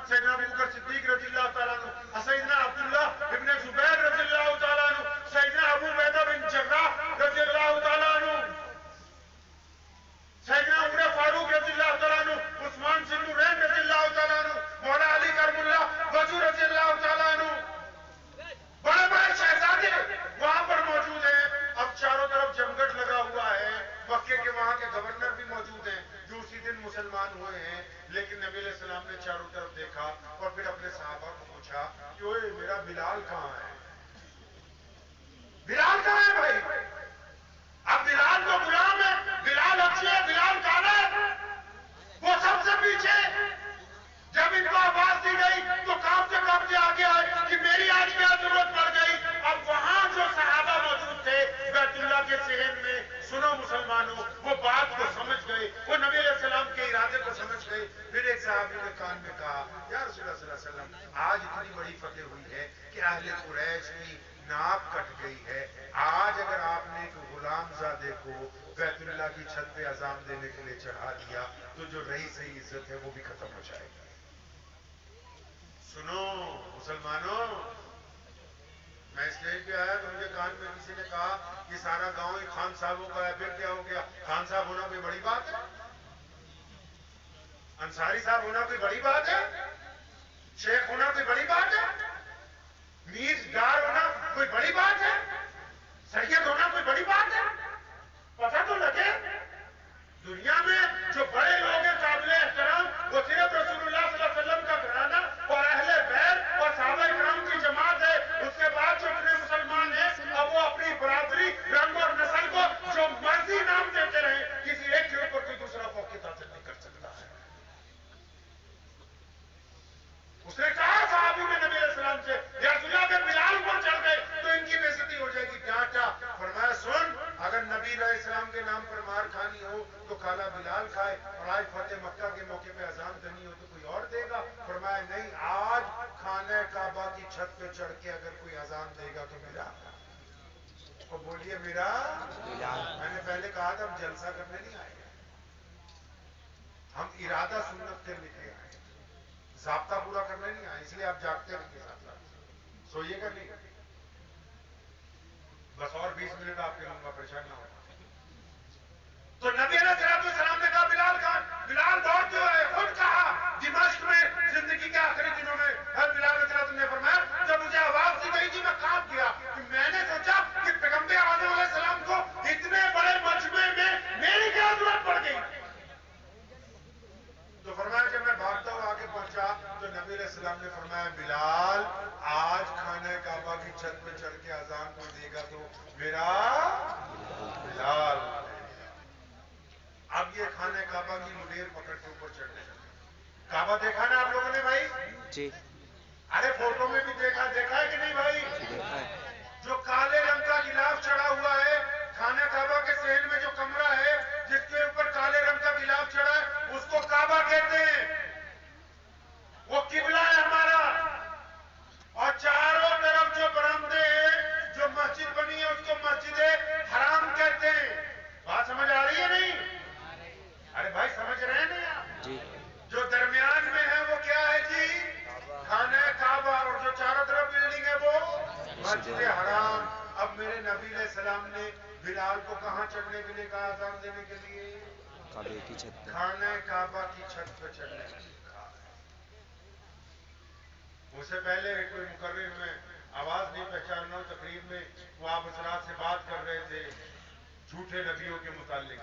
سیدنا ابو بکر صدیق رضی اللہ تعالیٰ عنہ، سیدنا عبداللہ ابن زبیر رضی اللہ تعالیٰ عنہ، سیدنا ابو عبیدہ بن جراح رضی اللہ تعالیٰ عنہ، سیدنا عمر فاروق رضی اللہ تعالیٰ عنہ، عثمان ذو النورین رضی اللہ تعالیٰ عنہ، مولا علی کرم اللہ وجہ رضی اللہ تعالیٰ عنہ، بڑے بڑے شہزادے وہاں پر موجود ہیں۔ اب چاروں طرف جمگھٹ لگا ہوا ہے، مکے کے وہاں کے گورنر بھی موجود ہیں جو اسی دن مسلمان ہوئے ہیں، لیکن نبی علیہ السلام نے چاروں طرف دیکھا اور پھر اپنے صحابہ کو پوچھا کہ اوئے میرا بلال کہاں ہے؟ بلال کہاں ہے بھائی؟ اب بلال تو غلام ہے، بلال اچھی ہے، بلال کالا ہے، وہ سب سے پیچھے۔ جب ان کو آواز دی گئی تو کانپتے آگے آئے کہ میری آج کیا ضرورت پڑ گئی۔ اب وہاں جو صحابہ موجود تھے بیت اللہ کے صحن میں، سنو مسلمانوں، وہ بات کو سمجھ گئے، وہ نبی علیہ السلام کے ارادے کو سمجھ گئے۔ پھر ایک صحابی نے کان میں کہا یا رسول اللہ صلی اللہ علیہ وسلم، آج اتنی بڑی فتح ہوئی ہے کہ اہل قریش کی ناپ کٹ گئی ہے، آج اگر آپ نے ایک غلام زادے کو بیت اللہ کی چھت پہ اذان دینے کے لیے چڑھا دیا تو جو رہی صحیح عزت ہے وہ بھی ختم ہو جائے گی۔ سنو مسلمانوں، میں اسٹیج پہ آیا تو مجھے کان میں کسی نے کہا یہ سارا گاؤں ہی خان صاحبوں کا ہے، پھر کیا ہو گیا؟ خان صاحب ہونا کوئی بڑی بات ہے؟ انصاری صاحب ہونا کوئی بڑی بات ہے؟ شیخ ہونا کوئی بڑی بات ہے؟ میر ڈار ہونا کوئی بڑی بات ہے؟ سید ہونا کوئی بڑی بات ہے؟ پتہ تو لگے دنیا میں جو بڑے لوگ ہیں قابل احترام، وہ صرف رسول اللہ صلی اللہ علیہ وسلم کا گھرانہ اور اہل بیت اور صحابہ کرام کی جماعت ہے۔ اس کے بعد جو اتنے مسلمان ہیں اب وہ اپنی برادری، رنگ اور نسل کو جو مرضی نام دیتے رہیں، کسی ایک کے اوپر کوئی دوسرا فوقیت حاصل نہیں کر سکتا ہے۔ اس نے کہا صحابی نے نبی علیہ السلام سے یا رسول اللہ اگر بلال پر چڑھ گئے تو ان کی بے عزتی ہو جائے گی۔ ڈانٹا، فرمایا سن، اگر نبی علیہ السلام کے نام پر مار کھانی ہو تو کالا بلال کھائے، اور آج فتح مکہ کے موقع پہ اذان دینی ہو تو کوئی اور دے گا؟ فرمایا نہیں، آج خانہ کعبہ کی چھت پہ چڑھ کے اگر کوئی اذان دے گا تو میرا، تو بولیے میرا بلال۔ میں نے پہلے کہا تھا ہم جلسہ کرنے نہیں آئے، ہم ارادہ سنت کے لے کے آئے، ضابطہ پورا کرنے نہیں آئے، اس لیے آپ جاگتے رہیے، ساتھ ساتھ سوئیے گا نہیں، بس اور 20 منٹ آپ کے لوں گا، پریشان نہ ہوگا۔ تو نبی علیہ السلام نے کہا بلال کہاں؟ بلال دوڑتے ہوئے خود کہا دمشق میں زندگی کے آخری دنوں میں، اور بلال علیہ السلام نے فرمایا جب مجھے آواز دی گئی تھی میں کانپ گیا کہ میں نے سوچا کہ پیغمبر اعظم علیہ السلام کو اتنے بڑے مجمع میں میری کیا ضرورت پڑ گئی؟ تو فرمایا جب میں بھاگتا ہوا آگے پہنچا تو نبی علیہ السلام نے فرمایا بلال آج خانہ کعبہ کی چھت پہ چڑھ کے اذان کوئی دے گا تو میرا بلال۔ اب یہ خانہ کعبہ کی مڈیر پکڑ کے اوپر چڑھنے لگے۔ کعبہ دیکھا نا آپ لوگوں نے بھائی؟ جی۔ ارے فوٹو میں بھی دیکھا ہے کہ نہیں بھائی؟ دیکھا ہے۔ جو کالے رنگ کا غلاف چڑھا ہوا ہے خانہ کعبہ کے صحن میں، جو کمرہ ہے جس کے اوپر کالے رنگ کا غلاف چڑھا ہے اس کو کعبہ کہتے ہیں، وہ قبلہ ہے ہمارا۔ اور چاروں طرف جو برآمدے ہیں، جو مسجد بنی ہے اس کو مسجد حرام کہتے ہیں۔ بات سمجھ آ رہی ہے نہیں؟ ارے بھائی سمجھ رہے ہیں نہیں آپ؟ جی۔ جو درمیان میں ہے وہ کیا ہے جی؟ خانہ کعبہ، اور جو چاروں طرف بلڈنگ ہے وہ مسجد حرام۔ اب میرے نبی علیہ السلام نے بلال کو کہاں چڑھنے کے لیے کہا اذان دینے کے لیے؟ کعبے کی چھت پہ، خانہ کعبہ کی چھت پہ چڑھنے کے لیے کہا۔ اس سے پہلے کوئی مقرر میں آواز نہیں پہچاننا ہوں، تقریب میں وہ آپ حضرات سے بات کر رہے تھے جھوٹے نبیوں کے متعلق۔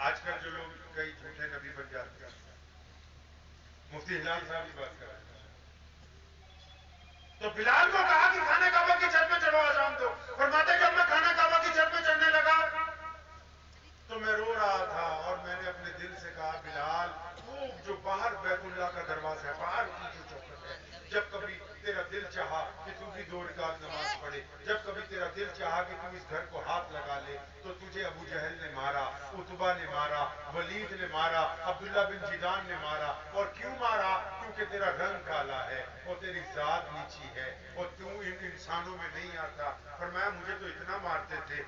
آج کل جو لوگ کئی جھوٹے نبی بن جاتے ہیں، مفتی ہلال صاحب کی بات کر رہے ہیں، تو بلال کو کہا کہ خانہ کعبہ کی چھت پہ چڑھو اذان دو۔ فرماتے جب میں خانہ کعبہ کی چھت پہ چڑھنے لگا تو میں رو رہا تھا اور میں نے اپنے دل سے کہا بلال وہ جو باہر بیت اللہ کا دروازہ ہے، باہر کی جو چوکھٹ ہے، جب کبھی تیرا دل چاہا کہ تو بھی 2 رکعت نماز پڑھے، جب کبھی تیرا دل چاہا کہ تو اس گھر کو ہاتھ لگا لے، تو تجھے ابو جہل نے مارا، عتبہ نے مارا، ولید نے مارا، عبداللہ بن جدان نے مارا۔ اور کیوں مارا؟ کیونکہ تیرا رنگ کالا ہے اور تیری ذات نیچی ہے اور تو ان انسانوں میں نہیں آتا۔ فرمایا مجھے تو اتنا مارتے تھے